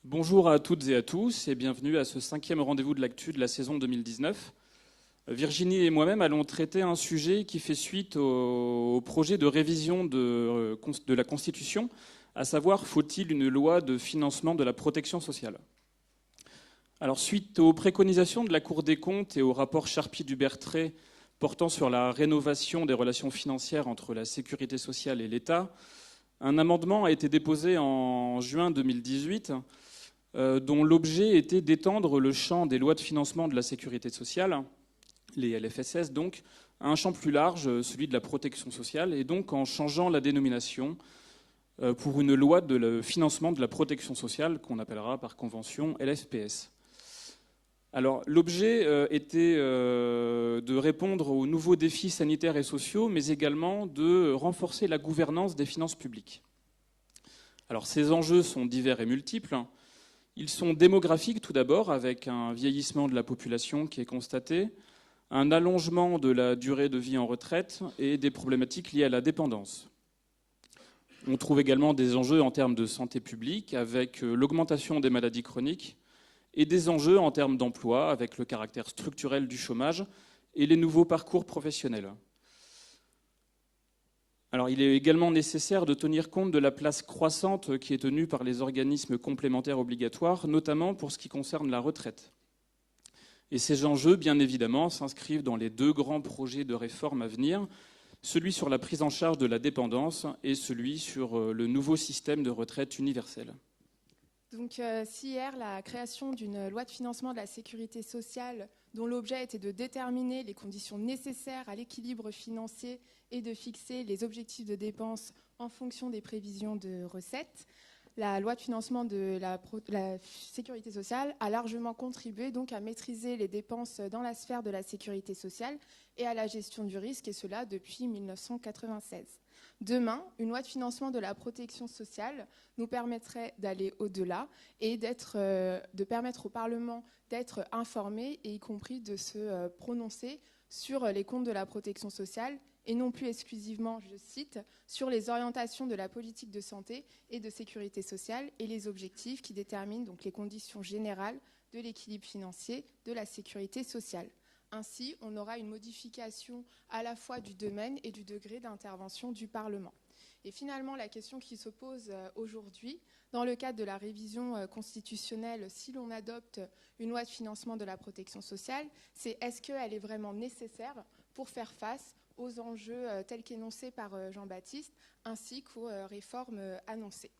Bonjour à toutes et à tous et bienvenue à ce 5e rendez-vous de l'actu de la saison 2019. Virginie et moi-même allons traiter un sujet qui fait suite au projet de révision de la Constitution, à savoir faut-il une loi de financement de la protection sociale. Alors suite aux préconisations de la Cour des comptes et au rapport Charpy-Dubertret portant sur la rénovation des relations financières entre la sécurité sociale et l'État, un amendement a été déposé en juin 2018 dont l'objet était d'étendre le champ des lois de financement de la sécurité sociale, les LFSS donc, à un champ plus large, celui de la protection sociale, et donc en changeant la dénomination pour une loi de financement de la protection sociale qu'on appellera par convention LFPS. Alors, l'objet était de répondre aux nouveaux défis sanitaires et sociaux, mais également de renforcer la gouvernance des finances publiques. Alors, ces enjeux sont divers et multiples. Ils sont démographiques tout d'abord, avec un vieillissement de la population qui est constaté, un allongement de la durée de vie en retraite et des problématiques liées à la dépendance. On trouve également des enjeux en termes de santé publique, avec l'augmentation des maladies chroniques, et des enjeux en termes d'emploi, avec le caractère structurel du chômage et les nouveaux parcours professionnels. Alors, il est également nécessaire de tenir compte de la place croissante qui est tenue par les organismes complémentaires obligatoires, notamment pour ce qui concerne la retraite. Et ces enjeux, bien évidemment, s'inscrivent dans les deux grands projets de réforme à venir, celui sur la prise en charge de la dépendance et celui sur le nouveau système de retraite universelle. Donc, si hier, la création d'une loi de financement de la sécurité sociale dont l'objet était de déterminer les conditions nécessaires à l'équilibre financier et de fixer les objectifs de dépenses en fonction des prévisions de recettes, la loi de financement de la sécurité sociale a largement contribué donc à maîtriser les dépenses dans la sphère de la sécurité sociale et à la gestion du risque, et cela depuis 1996. Demain, une loi de financement de la protection sociale nous permettrait d'aller au-delà et de permettre au Parlement d'être informé et y compris de se prononcer sur les comptes de la protection sociale et non plus exclusivement, je cite, sur les orientations de la politique de santé et de sécurité sociale et les objectifs qui déterminent donc les conditions générales de l'équilibre financier de la sécurité sociale. Ainsi, on aura une modification à la fois du domaine et du degré d'intervention du Parlement. Et finalement, la question qui se pose aujourd'hui, dans le cadre de la révision constitutionnelle, si l'on adopte une loi de financement de la protection sociale, c'est est-ce qu'elle est vraiment nécessaire pour faire face aux enjeux tels qu'énoncés par Jean-Baptiste, ainsi qu'aux réformes annoncées.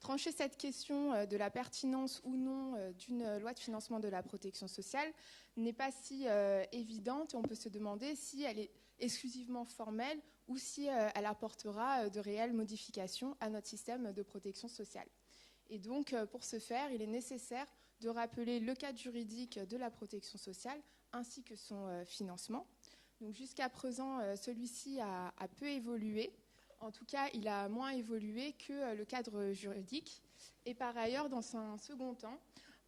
Trancher cette question de la pertinence ou non d'une loi de financement de la protection sociale n'est pas si évidente, et on peut se demander si elle est exclusivement formelle ou si elle apportera de réelles modifications à notre système de protection sociale. Et donc, pour ce faire, il est nécessaire de rappeler le cadre juridique de la protection sociale ainsi que son financement. Donc, jusqu'à présent, celui-ci a peu évolué. En tout cas, il a moins évolué que le cadre juridique. Et par ailleurs, dans un second temps,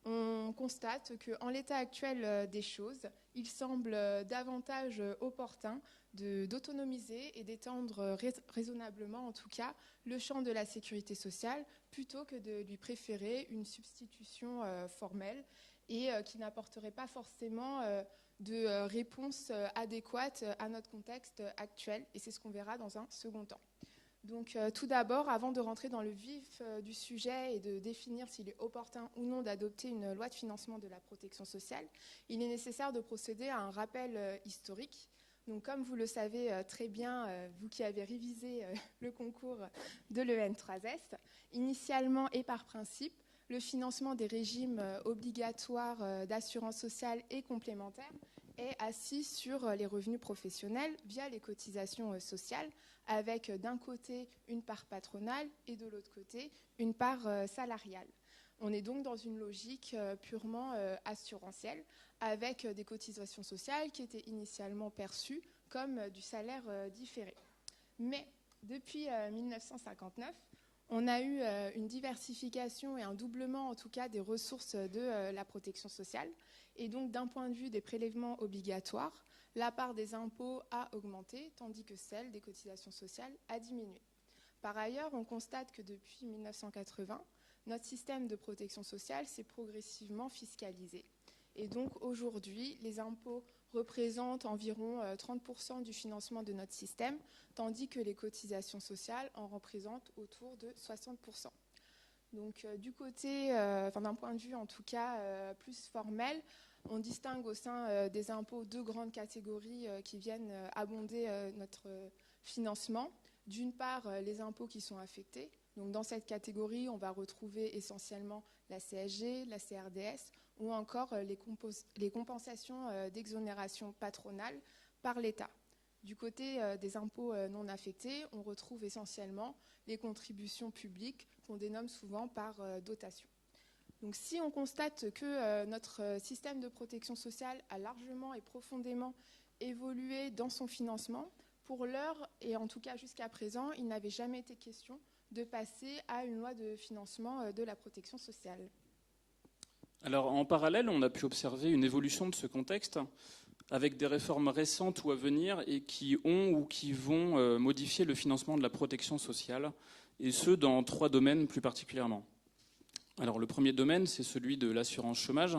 on constate qu'en l'état actuel des choses, il semble davantage opportun d'autonomiser et d'étendre raisonnablement, en tout cas, le champ de la sécurité sociale, plutôt que de lui préférer une substitution formelle et qui n'apporterait pas forcément de réponse adéquate à notre contexte actuel. Et c'est ce qu'on verra dans un second temps. Donc tout d'abord, avant de rentrer dans le vif du sujet et de définir s'il est opportun ou non d'adopter une loi de financement de la protection sociale, il est nécessaire de procéder à un rappel historique. Donc comme vous le savez très bien, vous qui avez révisé le concours de l'EN3S, initialement et par principe, le financement des régimes obligatoires d'assurance sociale et complémentaire est assis sur les revenus professionnels via les cotisations sociales, avec d'un côté une part patronale et de l'autre côté une part salariale. On est donc dans une logique purement assurantielle, avec des cotisations sociales qui étaient initialement perçues comme du salaire différé. Mais depuis 1959, on a eu une diversification et un doublement, en tout cas, des ressources de la protection sociale. Et donc, d'un point de vue des prélèvements obligatoires, la part des impôts a augmenté, tandis que celle des cotisations sociales a diminué. Par ailleurs, on constate que depuis 1980, notre système de protection sociale s'est progressivement fiscalisé. Et donc aujourd'hui, les impôts représentent environ 30% du financement de notre système, tandis que les cotisations sociales en représentent autour de 60%. Donc du côté, d'un point de vue en tout cas plus formel, on distingue au sein des impôts deux grandes catégories qui viennent abonder notre financement. D'une part, les impôts qui sont affectés. Donc dans cette catégorie, on va retrouver essentiellement la CSG, la CRDS ou encore les compensations d'exonération patronale par l'État. Du côté des impôts non affectés, on retrouve essentiellement les contributions publiques qu'on dénomme souvent par dotation. Donc si on constate que notre système de protection sociale a largement et profondément évolué dans son financement, pour l'heure, et en tout cas jusqu'à présent, il n'avait jamais été question de passer à une loi de financement de la protection sociale. Alors en parallèle, on a pu observer une évolution de ce contexte avec des réformes récentes ou à venir et qui ont ou qui vont modifier le financement de la protection sociale, et ce dans 3 domaines plus particulièrement. Alors le premier domaine, c'est celui de l'assurance chômage,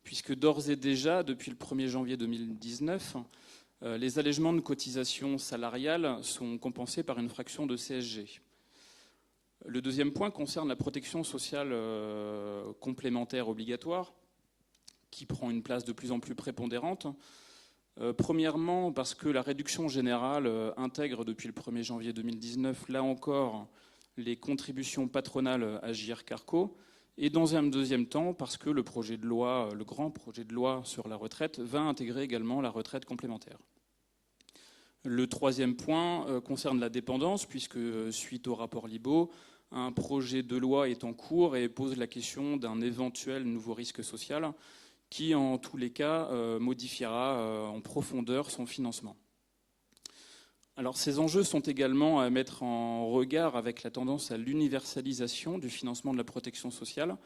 puisque d'ores et déjà, depuis le 1er janvier 2019, les allègements de cotisations salariales sont compensés par une fraction de CSG. Le deuxième point concerne la protection sociale complémentaire obligatoire, qui prend une place de plus en plus prépondérante. Premièrement, parce que la réduction générale intègre depuis le 1er janvier 2019, là encore, les contributions patronales Agirc-Arrco. Et dans un deuxième temps, parce que le grand projet de loi sur la retraite va intégrer également la retraite complémentaire. Le troisième point concerne la dépendance, puisque suite au rapport Libault, un projet de loi est en cours et pose la question d'un éventuel nouveau risque social qui, en tous les cas, modifiera en profondeur son financement. Alors, ces enjeux sont également à mettre en regard avec la tendance à l'universalisation du financement de la protection sociale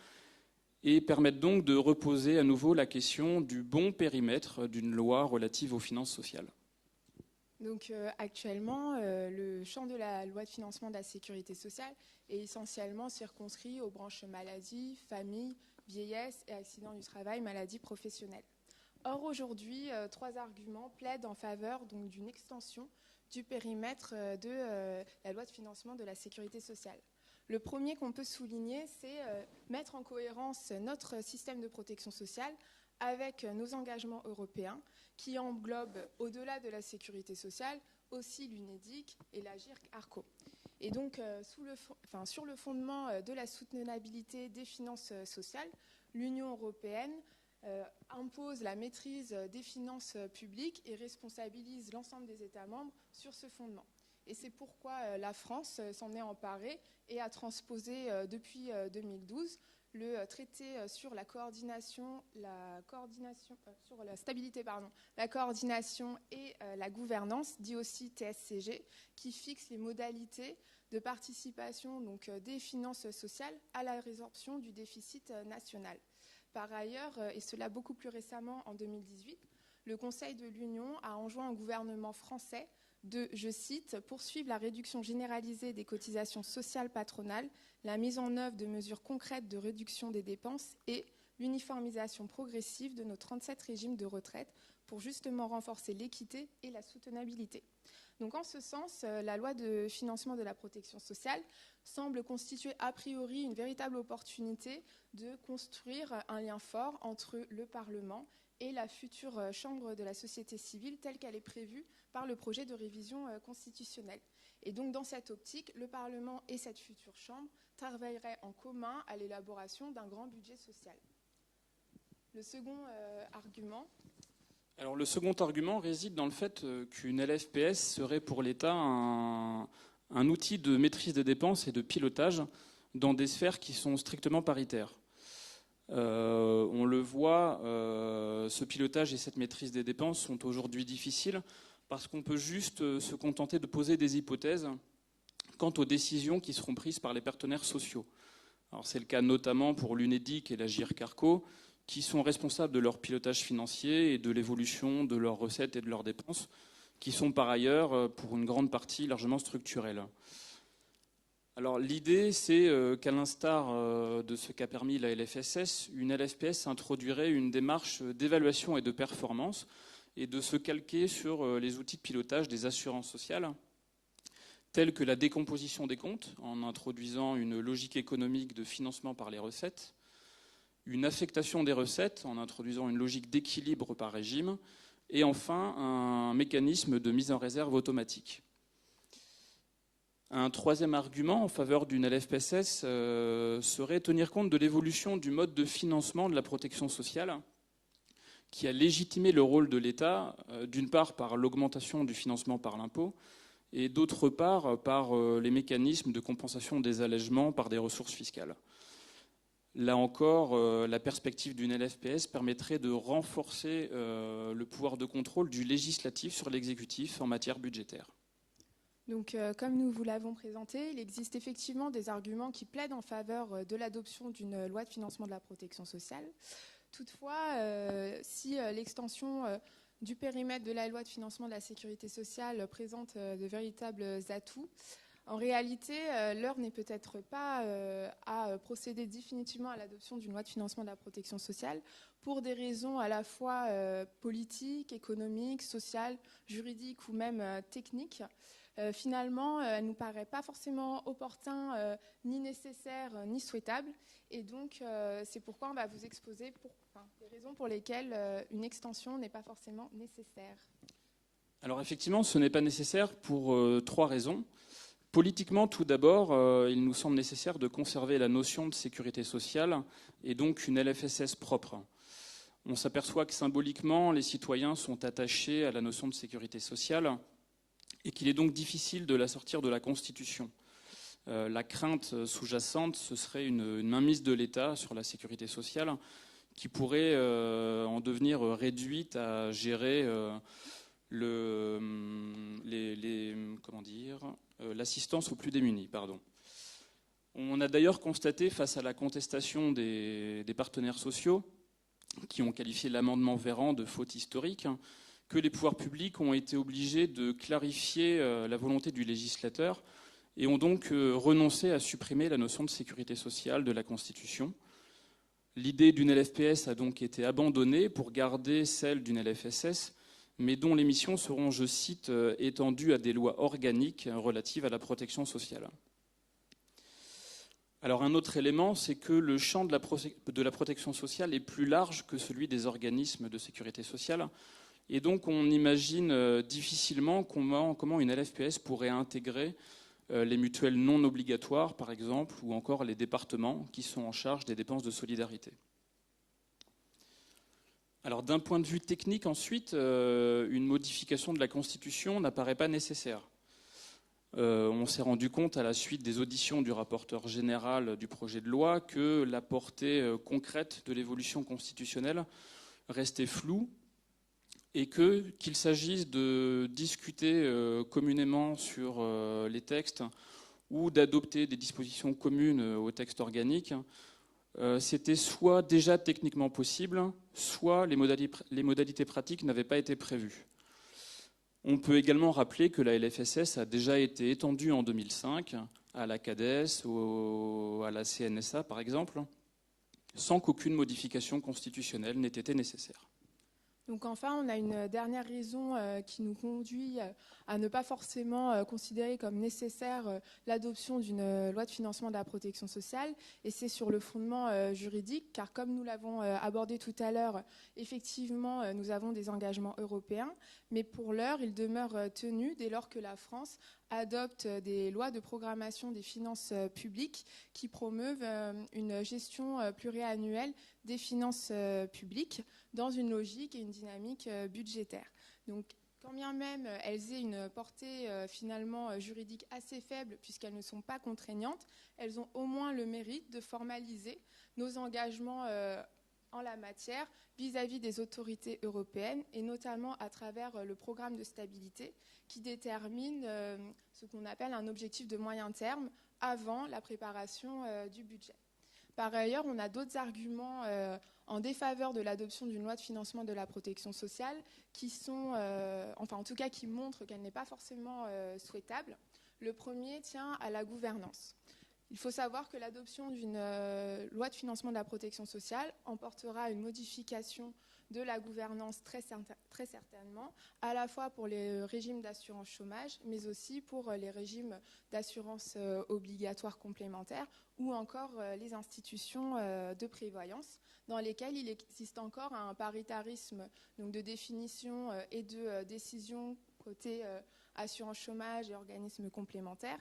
et permettent donc de reposer à nouveau la question du bon périmètre d'une loi relative aux finances sociales. Donc actuellement, le champ de la loi de financement de la sécurité sociale est essentiellement circonscrit aux branches maladie, famille, vieillesse et accidents du travail, maladies professionnelles. Or aujourd'hui, 3 arguments plaident en faveur donc d'une extension du périmètre de la loi de financement de la sécurité sociale. Le premier qu'on peut souligner, c'est mettre en cohérence notre système de protection sociale avec nos engagements européens qui englobent, au-delà de la sécurité sociale, aussi l'UNEDIC et l'Agirc-Arrco. Et donc, sur le fondement de la soutenabilité des finances sociales, l'Union européenne impose la maîtrise des finances publiques et responsabilise l'ensemble des États membres sur ce fondement. Et c'est pourquoi la France s'en est emparée et a transposé depuis 2012 le traité sur la coordination et la gouvernance, dit aussi TSCG, qui fixe les modalités de participation donc, des finances sociales à la résorption du déficit national. Par ailleurs, et cela beaucoup plus récemment en 2018, le Conseil de l'Union a enjoint au gouvernement français de, je cite, poursuivre la réduction généralisée des cotisations sociales patronales, la mise en œuvre de mesures concrètes de réduction des dépenses et l'uniformisation progressive de nos 37 régimes de retraite pour justement renforcer l'équité et la soutenabilité. Donc en ce sens, la loi de financement de la protection sociale semble constituer a priori une véritable opportunité de construire un lien fort entre le Parlement et la future Chambre de la société civile telle qu'elle est prévue par le projet de révision constitutionnelle. Et donc dans cette optique, le Parlement et cette future Chambre travailleraient en commun à l'élaboration d'un grand budget social. Le second argument... Alors le second argument réside dans le fait qu'une LFPS serait pour l'État un outil de maîtrise des dépenses et de pilotage dans des sphères qui sont strictement paritaires. On le voit, ce pilotage et cette maîtrise des dépenses sont aujourd'hui difficiles parce qu'on peut juste se contenter de poser des hypothèses quant aux décisions qui seront prises par les partenaires sociaux. Alors c'est le cas notamment pour l'UNEDIC et l'Agirc-Arrco, qui sont responsables de leur pilotage financier et de l'évolution de leurs recettes et de leurs dépenses, qui sont par ailleurs, pour une grande partie, largement structurelles. Alors l'idée, c'est qu'à l'instar de ce qu'a permis la LFSS, une LFPS introduirait une démarche d'évaluation et de performance et de se calquer sur les outils de pilotage des assurances sociales, tels que la décomposition des comptes, en introduisant une logique économique de financement par les recettes, une affectation des recettes, en introduisant une logique d'équilibre par régime, et enfin un mécanisme de mise en réserve automatique. Un troisième argument en faveur d'une LFPSS serait tenir compte de l'évolution du mode de financement de la protection sociale, qui a légitimé le rôle de l'État, d'une part par l'augmentation du financement par l'impôt, et d'autre part par les mécanismes de compensation des allègements par des ressources fiscales. Là encore, la perspective d'une LFPS permettrait de renforcer le pouvoir de contrôle du législatif sur l'exécutif en matière budgétaire. Donc, comme nous vous l'avons présenté, il existe effectivement des arguments qui plaident en faveur de l'adoption d'une loi de financement de la protection sociale. Toutefois, si l'extension du périmètre de la loi de financement de la sécurité sociale présente de véritables atouts, en réalité, l'heure n'est peut-être pas à procéder définitivement à l'adoption d'une loi de financement de la protection sociale pour des raisons à la fois politiques, économiques, sociales, juridiques ou même techniques. Finalement, elle ne nous paraît pas forcément opportun, ni nécessaire, ni souhaitable. Et donc, c'est pourquoi on va vous exposer les raisons pour lesquelles une extension n'est pas forcément nécessaire. Alors effectivement, ce n'est pas nécessaire pour 3 raisons. Politiquement, tout d'abord, il nous semble nécessaire de conserver la notion de sécurité sociale et donc une LFSS propre. On s'aperçoit que symboliquement, les citoyens sont attachés à la notion de sécurité sociale et qu'il est donc difficile de la sortir de la Constitution. La crainte sous-jacente, ce serait une mainmise de l'État sur la sécurité sociale qui pourrait en devenir réduite à gérer l'assistance aux plus démunis. On a d'ailleurs constaté, face à la contestation des partenaires sociaux, qui ont qualifié l'amendement Véran de faute historique, que les pouvoirs publics ont été obligés de clarifier la volonté du législateur et ont donc renoncé à supprimer la notion de sécurité sociale de la Constitution. L'idée d'une LFPS a donc été abandonnée pour garder celle d'une LFSS, mais dont les missions seront, je cite, étendues à des lois organiques relatives à la protection sociale. Alors un autre élément, c'est que le champ de la protection sociale est plus large que celui des organismes de sécurité sociale, et donc on imagine difficilement comment une LFPS pourrait intégrer les mutuelles non obligatoires, par exemple, ou encore les départements qui sont en charge des dépenses de solidarité. Alors d'un point de vue technique, ensuite, une modification de la Constitution n'apparaît pas nécessaire. On s'est rendu compte à la suite des auditions du rapporteur général du projet de loi que la portée concrète de l'évolution constitutionnelle restait floue et qu'il s'agisse de discuter communément sur les textes ou d'adopter des dispositions communes au texte organique, c'était soit déjà techniquement possible, soit les modalités pratiques n'avaient pas été prévues. On peut également rappeler que la LFSS a déjà été étendue en 2005 à la CADES ou à la CNSA, par exemple, sans qu'aucune modification constitutionnelle n'ait été nécessaire. Donc enfin, on a une dernière raison qui nous conduit à ne pas forcément considérer comme nécessaire l'adoption d'une loi de financement de la protection sociale, et c'est sur le fondement juridique, car comme nous l'avons abordé tout à l'heure, effectivement, nous avons des engagements européens, mais pour l'heure, ils demeurent tenus dès lors que la France adopte des lois de programmation des finances publiques qui promeuvent une gestion pluriannuelle des finances publiques dans une logique et une dynamique budgétaire. Donc, quand bien même elles aient une portée finalement juridique assez faible puisqu'elles ne sont pas contraignantes, elles ont au moins le mérite de formaliser nos engagements en la matière vis-à-vis des autorités européennes et notamment à travers le programme de stabilité qui détermine ce qu'on appelle un objectif de moyen terme avant la préparation du budget. Par ailleurs, on a d'autres arguments en défaveur de l'adoption d'une loi de financement de la protection sociale qui sont, en tout cas qui montrent qu'elle n'est pas forcément souhaitable. Le premier tient à la gouvernance. Il faut savoir que l'adoption d'une loi de financement de la protection sociale emportera une modification de la gouvernance très certainement, à la fois pour les régimes d'assurance chômage, mais aussi pour les régimes d'assurance obligatoire complémentaire ou encore les institutions de prévoyance, dans lesquelles il existe encore un paritarisme donc de définition et de décision côté assurance chômage et organismes complémentaires,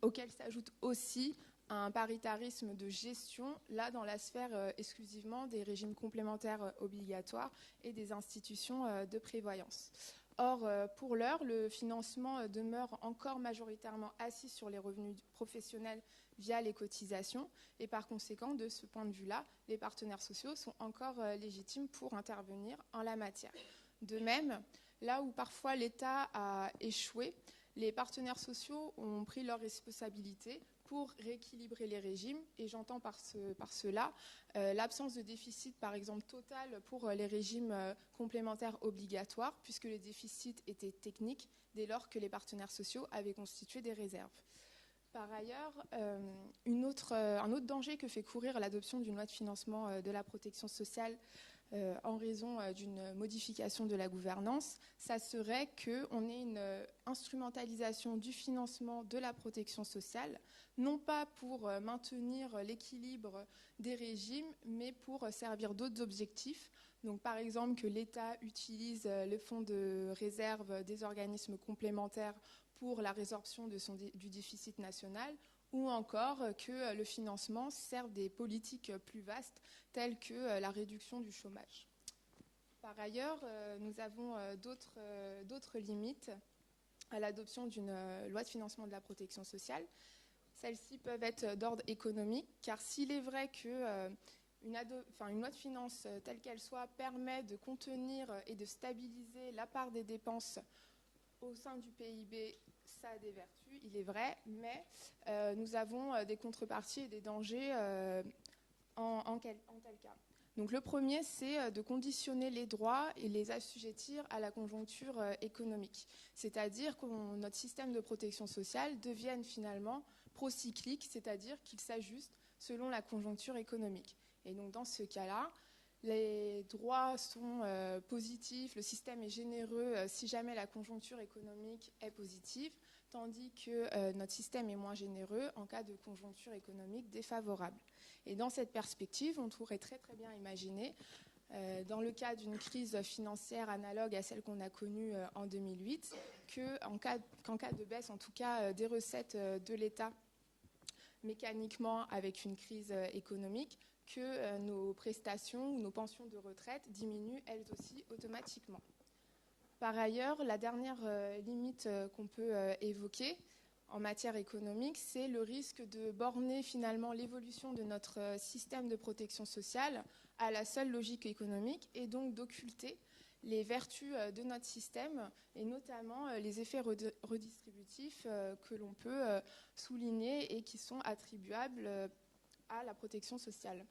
auquel s'ajoute aussi un paritarisme de gestion, là dans la sphère exclusivement des régimes complémentaires obligatoires et des institutions de prévoyance. Or, pour l'heure, le financement demeure encore majoritairement assis sur les revenus professionnels via les cotisations, et par conséquent, de ce point de vue-là, les partenaires sociaux sont encore légitimes pour intervenir en la matière. De même, là où parfois l'État a échoué, les partenaires sociaux ont pris leurs responsabilités pour rééquilibrer les régimes, et j'entends par cela l'absence de déficit, par exemple, total pour les régimes complémentaires obligatoires, puisque les déficits étaient techniques dès lors que les partenaires sociaux avaient constitué des réserves. Par ailleurs, un autre danger que fait courir l'adoption d'une loi de financement de la protection sociale en raison d'une modification de la gouvernance, ça serait qu'on ait une instrumentalisation du financement de la protection sociale, non pas pour maintenir l'équilibre des régimes, mais pour servir d'autres objectifs. Donc, par exemple, que l'État utilise le fonds de réserve des organismes complémentaires pour la résorption du déficit national, ou encore que le financement serve des politiques plus vastes telles que la réduction du chômage. Par ailleurs, nous avons d'autres limites à l'adoption d'une loi de financement de la protection sociale. Celles-ci peuvent être d'ordre économique, car s'il est vrai qu'une loi de finances telle qu'elle soit permet de contenir et de stabiliser la part des dépenses au sein du PIB, ça a des vertus, il est vrai, mais nous avons des contreparties et des dangers en tel cas. Donc le premier, c'est de conditionner les droits et les assujettir à la conjoncture économique. C'est-à-dire que notre système de protection sociale devienne finalement procyclique, c'est-à-dire qu'il s'ajuste selon la conjoncture économique. Et donc dans ce cas-là, les droits sont positifs, le système est généreux si jamais la conjoncture économique est positive, tandis que notre système est moins généreux en cas de conjoncture économique défavorable. Et dans cette perspective, on pourrait très très bien imaginer, dans le cas d'une crise financière analogue à celle qu'on a connue en 2008, qu'en cas de baisse, en tout cas des recettes de l'État, mécaniquement avec une crise économique, que nos prestations ou nos pensions de retraite diminuent elles aussi automatiquement. Par ailleurs, la dernière limite qu'on peut évoquer en matière économique, c'est le risque de borner finalement l'évolution de notre système de protection sociale à la seule logique économique et donc d'occulter les vertus de notre système et notamment les effets redistributifs que l'on peut souligner et qui sont attribuables à la protection sociale.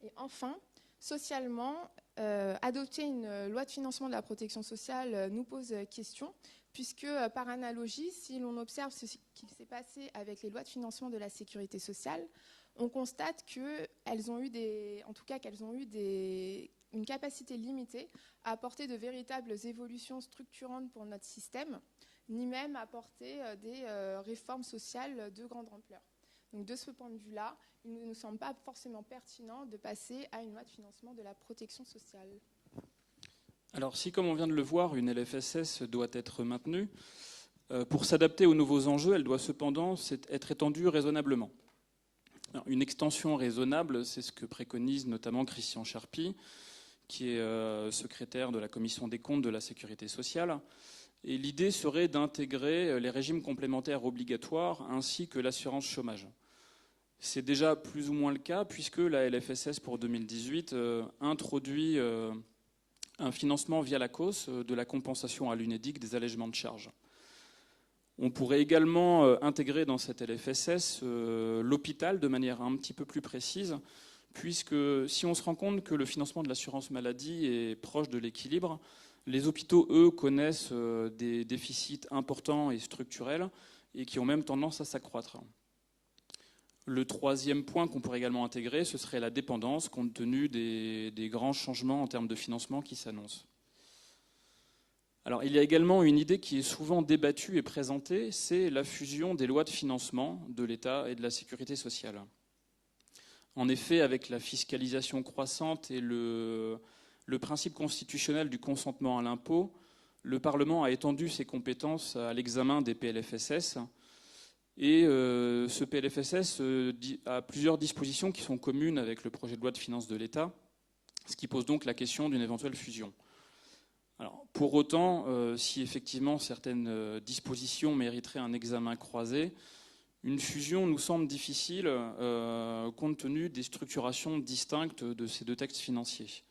Et enfin, socialement, adopter une loi de financement de la protection sociale nous pose question, puisque par analogie, si l'on observe ce qu'il s'est passé avec les lois de financement de la sécurité sociale, on constate qu'elles ont eu une capacité limitée à apporter de véritables évolutions structurantes pour notre système, ni même à apporter des réformes sociales de grande ampleur. Donc de ce point de vue-là, il ne nous semble pas forcément pertinent de passer à une loi de financement de la protection sociale. Alors si, comme on vient de le voir, une LFSS doit être maintenue, pour s'adapter aux nouveaux enjeux, elle doit cependant être étendue raisonnablement. Alors, une extension raisonnable, c'est ce que préconise notamment Christian Charpy, qui est secrétaire de la Commission des comptes de la Sécurité sociale. Et l'idée serait d'intégrer les régimes complémentaires obligatoires ainsi que l'assurance chômage. C'est déjà plus ou moins le cas puisque la LFSS pour 2018 introduit un financement via la COS de la compensation à l'UNEDIC des allègements de charges. On pourrait également intégrer dans cette LFSS l'hôpital de manière un petit peu plus précise, puisque si on se rend compte que le financement de l'assurance maladie est proche de l'équilibre, les hôpitaux, eux, connaissent des déficits importants et structurels et qui ont même tendance à s'accroître. Le troisième point qu'on pourrait également intégrer, ce serait la dépendance, compte tenu des grands changements en termes de financement qui s'annoncent. Alors, il y a également une idée qui est souvent débattue et présentée, c'est la fusion des lois de financement de l'État et de la sécurité sociale. En effet, avec la fiscalisation croissante et le principe constitutionnel du consentement à l'impôt, le Parlement a étendu ses compétences à l'examen des PLFSS. Et ce PLFSS a plusieurs dispositions qui sont communes avec le projet de loi de finances de l'État, ce qui pose donc la question d'une éventuelle fusion. Alors, pour autant, si effectivement certaines dispositions mériteraient un examen croisé, une fusion nous semble difficile compte tenu des structurations distinctes de ces deux textes financiers.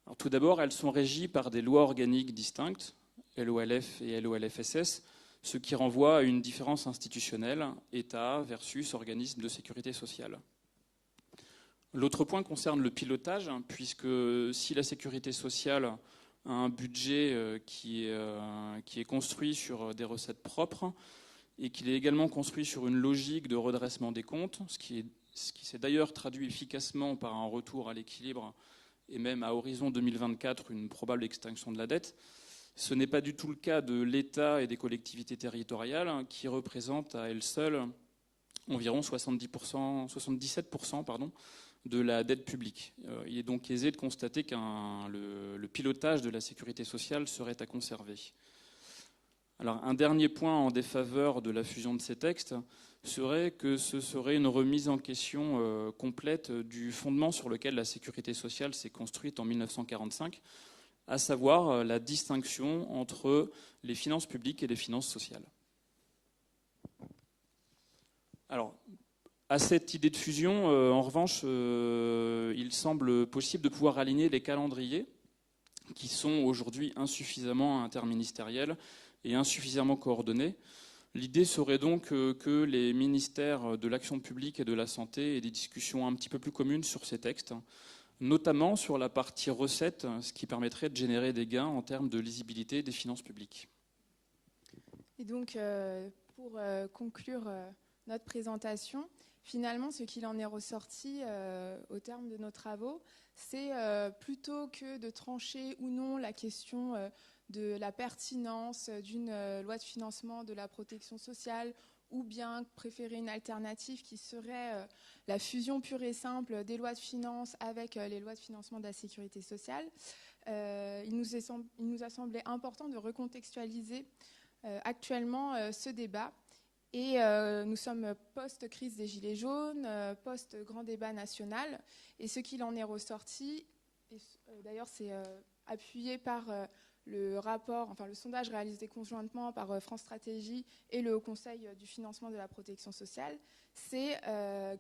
Alors, tout d'abord, elles sont régies par des lois organiques distinctes, LOLF et LOLFSS, ce qui renvoie à une différence institutionnelle, État versus organisme de sécurité sociale. L'autre point concerne le pilotage, puisque si la sécurité sociale a un budget qui est construit sur des recettes propres et qu'il est également construit sur une logique de redressement des comptes, ce qui s'est d'ailleurs traduit efficacement par un retour à l'équilibre et même à horizon 2024 une probable extinction de la dette, ce n'est pas du tout le cas de l'État et des collectivités territoriales qui représentent à elles seules environ 77% de la dette publique. Il est donc aisé de constater que le pilotage de la sécurité sociale serait à conserver. Alors, un dernier point en défaveur de la fusion de ces textes serait que ce serait une remise en question complète du fondement sur lequel la sécurité sociale s'est construite en 1945, à savoir la distinction entre les finances publiques et les finances sociales. Alors, à cette idée de fusion, en revanche, il semble possible de pouvoir aligner les calendriers qui sont aujourd'hui insuffisamment interministériels et insuffisamment coordonnés. L'idée serait donc que les ministères de l'action publique et de la santé aient des discussions un petit peu plus communes sur ces textes, notamment sur la partie recettes, ce qui permettrait de générer des gains en termes de lisibilité des finances publiques. Et donc, pour conclure notre présentation, finalement, ce qu'il en est ressorti au terme de nos travaux, c'est plutôt que de trancher ou non la question de la pertinence d'une loi de financement de la protection sociale, ou bien préférer une alternative qui serait la fusion pure et simple des lois de finances avec les lois de financement de la sécurité sociale. Il nous a semblé important de recontextualiser actuellement ce débat. Et nous sommes post-crise des Gilets jaunes, post-grand débat national. Et ce qu'il en est ressorti, d'ailleurs c'est appuyé par le sondage réalisé conjointement par France Stratégie et le Haut Conseil du financement de la protection sociale, c'est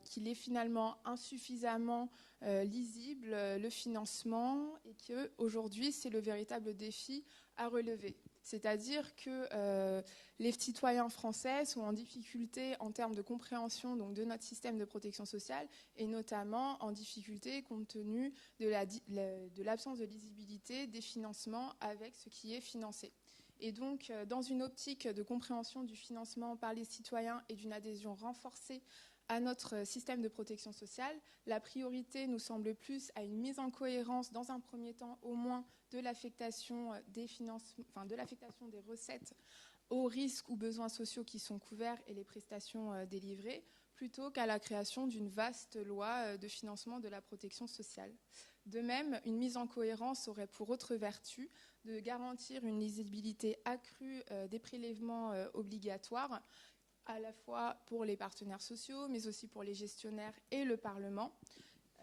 qu'il est finalement insuffisamment lisible le financement et qu'aujourd'hui c'est le véritable défi à relever. C'est-à-dire que les citoyens français sont en difficulté en termes de compréhension donc, de notre système de protection sociale et notamment en difficulté compte tenu de l'absence de lisibilité des financements avec ce qui est financé. Et donc, dans une optique de compréhension du financement par les citoyens et d'une adhésion renforcée à notre système de protection sociale, la priorité nous semble plus à une mise en cohérence, dans un premier temps au moins, de l'affectation des recettes aux risques ou besoins sociaux qui sont couverts et les prestations délivrées, plutôt qu'à la création d'une vaste loi de financement de la protection sociale. De même, une mise en cohérence aurait pour autre vertu de garantir une lisibilité accrue des prélèvements obligatoires, à la fois pour les partenaires sociaux, mais aussi pour les gestionnaires et le Parlement,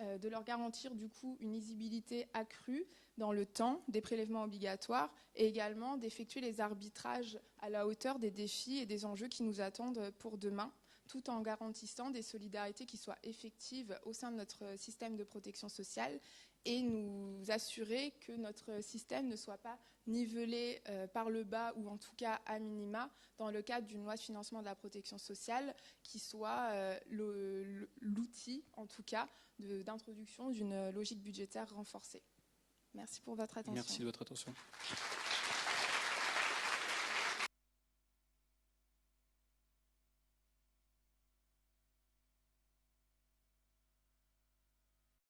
de leur garantir du coup une lisibilité accrue dans le temps des prélèvements obligatoires et également d'effectuer les arbitrages à la hauteur des défis et des enjeux qui nous attendent pour demain, tout en garantissant des solidarités qui soient effectives au sein de notre système de protection sociale et nous assurer que notre système ne soit pas nivelé par le bas ou en tout cas à minima dans le cadre d'une loi de financement de la protection sociale qui soit l'outil en tout cas d'introduction d'une logique budgétaire renforcée. Merci pour votre attention. Merci de votre attention.